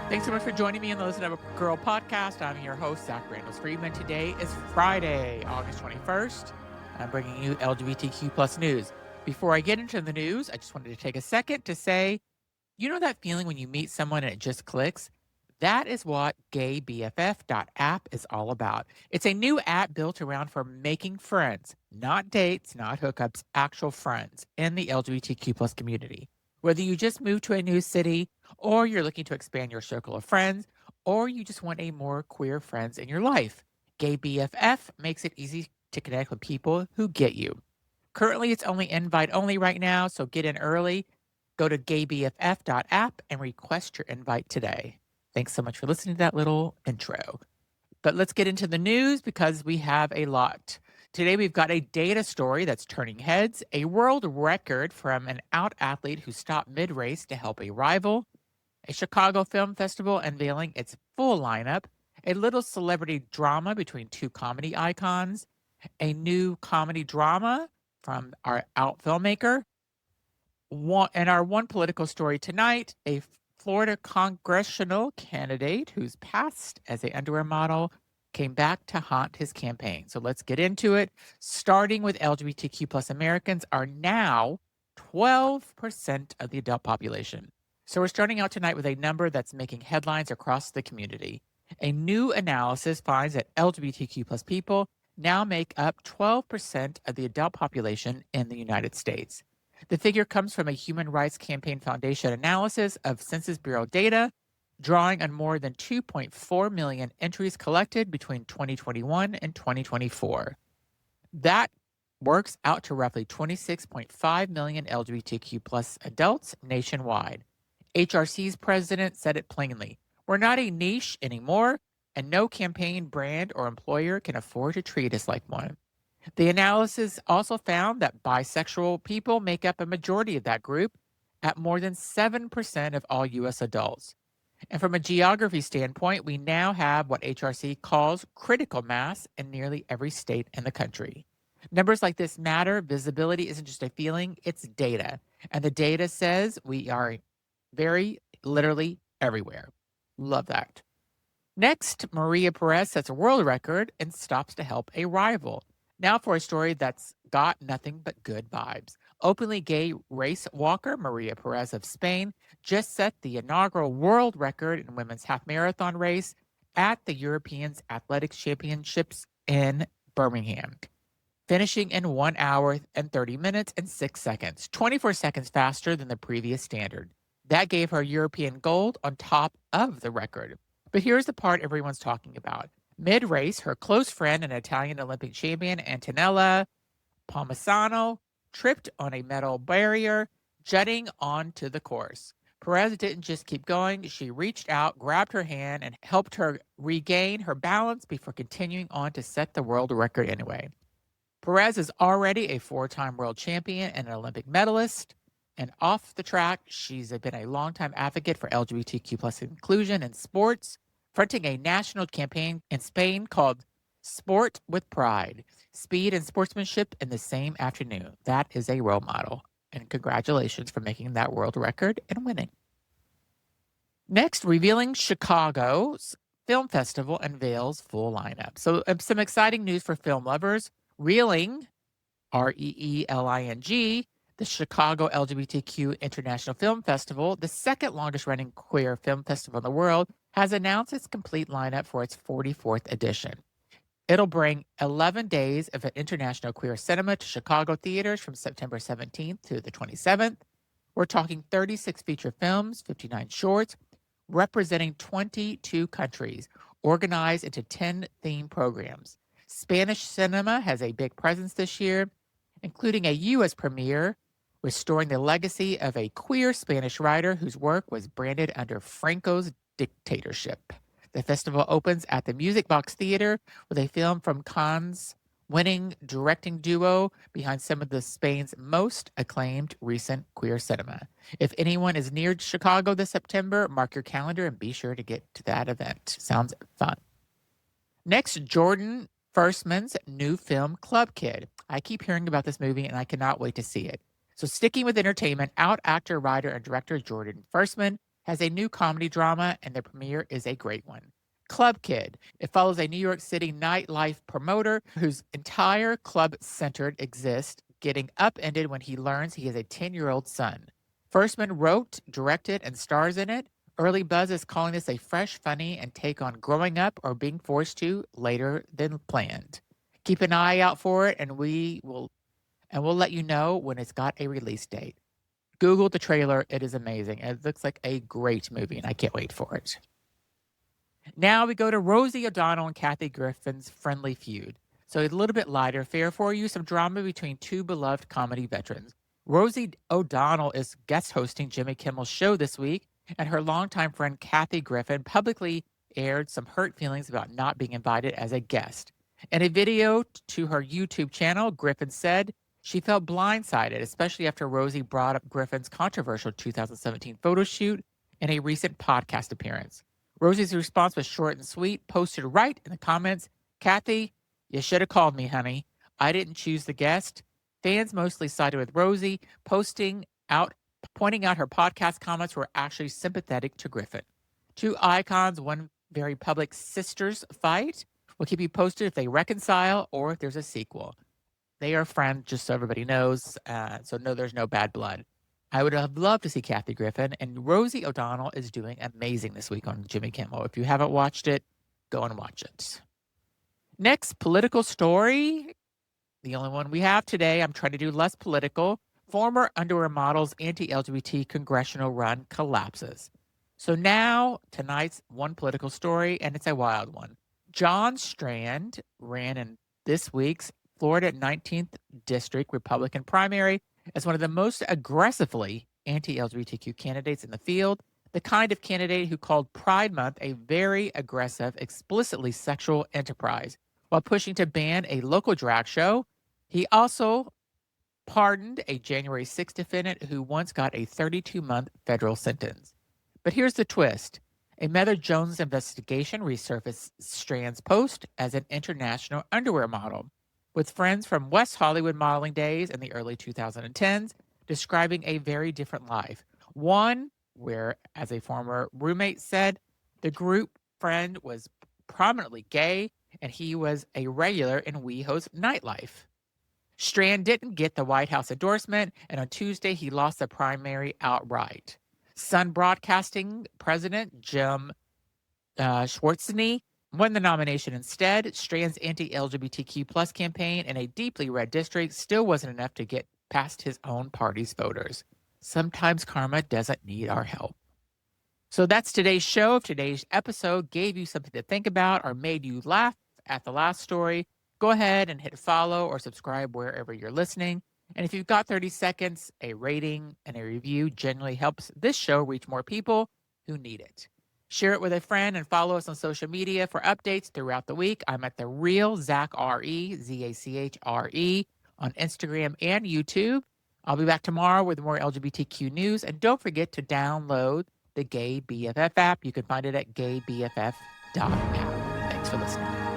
Thanks so much for joining me on the Listen Up Girl podcast. I'm your host, Zach Randles-Friedman. Today is Friday, August 21st. I'm bringing you LGBTQ plus news. Before I get into the news, I just wanted to take a second to say, you know that feeling when you meet someone and it just clicks? That is what GayBFF.app is all about. It's a new app built around for making friends, not dates, not hookups, actual friends in the LGBTQ plus community. Whether you just moved to a new city, or you're looking to expand your circle of friends, or you just want a more queer friends in your life, Gay BFF makes it easy to connect with people who get you. Currently, it's only invite only right now, so get in early. Go to gaybff.app and request your invite today. Thanks so much for listening to that little intro. But let's get into the news because we have a lot. Today, we've got a data story that's turning heads, a world record from an out athlete who stopped mid race to help a rival, a Chicago Film Festival unveiling its full lineup, a little celebrity drama between two comedy icons, a new comedy drama from our out filmmaker, and our one political story tonight, a Florida congressional candidate who's passed as a underwear model came back to haunt his campaign. So let's get into it. Starting with LGBTQ plus Americans are now 12% of the adult population. So we're starting out tonight with a number that's making headlines across the community. A new analysis finds that LGBTQ plus people now make up 12% of the adult population in the United States. The figure comes from a Human Rights Campaign Foundation analysis of Census Bureau data, drawing on more than 2.4 million entries collected between 2021 and 2024. That works out to roughly 26.5 million LGBTQ plus adults nationwide. HRC's president said it plainly. We're not a niche anymore, and no campaign, brand, or employer can afford to treat us like one. The analysis also found that bisexual people make up a majority of that group at more than 7% of all U.S. adults. And from a geography standpoint, we now have what HRC calls critical mass in nearly every state in the country. Numbers like this matter. Visibility isn't just a feeling, it's data. And the data says we are very literally everywhere. Love that. Next, Maria Perez sets a world record and stops to help a rival. Now for a story that's got nothing but good vibes. Openly gay race walker Maria Perez of Spain just set the inaugural world record in women's half marathon race at the European Athletics Championships in Birmingham, finishing in 1 hour and 30 minutes and 6 seconds, 24 seconds faster than the previous standard. That gave her European gold on top of the record. But here's the part everyone's talking about. Mid-race, her close friend and Italian Olympic champion Antonella Palmisano tripped on a metal barrier, jutting onto the course. Perez didn't just keep going. She reached out, grabbed her hand, and helped her regain her balance before continuing on to set the world record anyway. Perez is already a 4-time world champion and an Olympic medalist. And off the track, she's been a longtime advocate for LGBTQ plus inclusion in sports, fronting a national campaign in Spain called Sport with Pride, Speed and Sportsmanship in the Same Afternoon. That is a role model. And congratulations for making that world record and winning. Next, revealing Chicago's Film Festival unveils full lineup. So some exciting news for film lovers. Reeling, Reeling, the Chicago LGBTQ International Film Festival, the second longest running queer film festival in the world, has announced its complete lineup for its 44th edition. It'll bring 11 days of international queer cinema to Chicago theaters from September 17th to the 27th. We're talking 36 feature films, 59 shorts, representing 22 countries, organized into 10 theme programs. Spanish cinema has a big presence this year, including a U.S. premiere restoring the legacy of a queer Spanish writer whose work was branded under Franco's dictatorship. The festival opens at the Music Box Theater with a film from Cannes winning directing duo behind some of the Spain's most acclaimed recent queer cinema. If anyone is near Chicago this September, mark your calendar and be sure to get to that event. Sounds fun. Next, Jordan Firstman's new film, Club Kid. I keep hearing about this movie and I cannot wait to see it. So sticking with entertainment, out actor, writer, and director Jordan Firstman has a new comedy drama, and the premiere is a great one. Club Kid. It follows a New York City nightlife promoter whose entire club-centered exists getting upended when he learns he has a 10-year-old son. Firstman wrote, directed, and stars in it. Early buzz is calling this a fresh, funny, and take on growing up or being forced to later than planned. Keep an eye out for it, and we'll let you know when it's got a release date. Google the trailer. It is amazing. It looks like a great movie, and I can't wait for it. Now we go to Rosie O'Donnell and Kathy Griffin's friendly feud. So a little bit lighter fare for you, some drama between two beloved comedy veterans. Rosie O'Donnell is guest hosting Jimmy Kimmel's show this week, and her longtime friend Kathy Griffin publicly aired some hurt feelings about not being invited as a guest. In a video to her YouTube channel, Griffin said she felt blindsided, especially after Rosie brought up Griffin's controversial 2017 photo shoot in a recent podcast appearance. Rosie's response was short and sweet, posted right in the comments, "Kathy, you should have called me, honey. I didn't choose the guest." Fans mostly sided with Rosie, pointing out her podcast comments were actually sympathetic to Griffin. Two icons, one very public sisters fight. We'll keep you posted if they reconcile or if there's a sequel. They are friends, just so everybody knows. So no, there's no bad blood. I would have loved to see Kathy Griffin, and Rosie O'Donnell is doing amazing this week on Jimmy Kimmel. If you haven't watched it, go and watch it. Next, political story. The only one we have today. I'm trying to do less political. Former underwear model's anti-LGBT congressional run collapses. So now, tonight's one political story, and it's a wild one. John Strand ran in this week's Florida 19th District Republican primary as one of the most aggressively anti-LGBTQ candidates in the field, the kind of candidate who called Pride Month a very aggressive, explicitly sexual enterprise. While pushing to ban a local drag show, he also pardoned a January 6th defendant who once got a 32-month federal sentence. But here's the twist. A Mother Jones investigation resurfaced Strand's post as an international underwear model, with friends from West Hollywood modeling days in the early 2010s describing a very different life. One where, as a former roommate said, the group friend was prominently gay and he was a regular in WeHo's nightlife. Strand didn't get the White House endorsement, and on Tuesday he lost the primary outright. Sun Broadcasting president Jim Schwarzenegger won the nomination instead. Strand's anti-LGBTQ plus campaign in a deeply red district still wasn't enough to get past his own party's voters. Sometimes karma doesn't need our help. So that's today's show. If today's episode gave you something to think about or made you laugh at the last story, go ahead and hit follow or subscribe wherever you're listening. And if you've got 30 seconds, a rating and a review generally helps this show reach more people who need it. Share it with a friend and follow us on social media for updates throughout the week. I'm at The Real Zach R.E., Z-A-C-H-R-E, on Instagram and YouTube. I'll be back tomorrow with more LGBTQ news. And don't forget to download the Gay BFF app. You can find it at gaybff.app. Thanks for listening.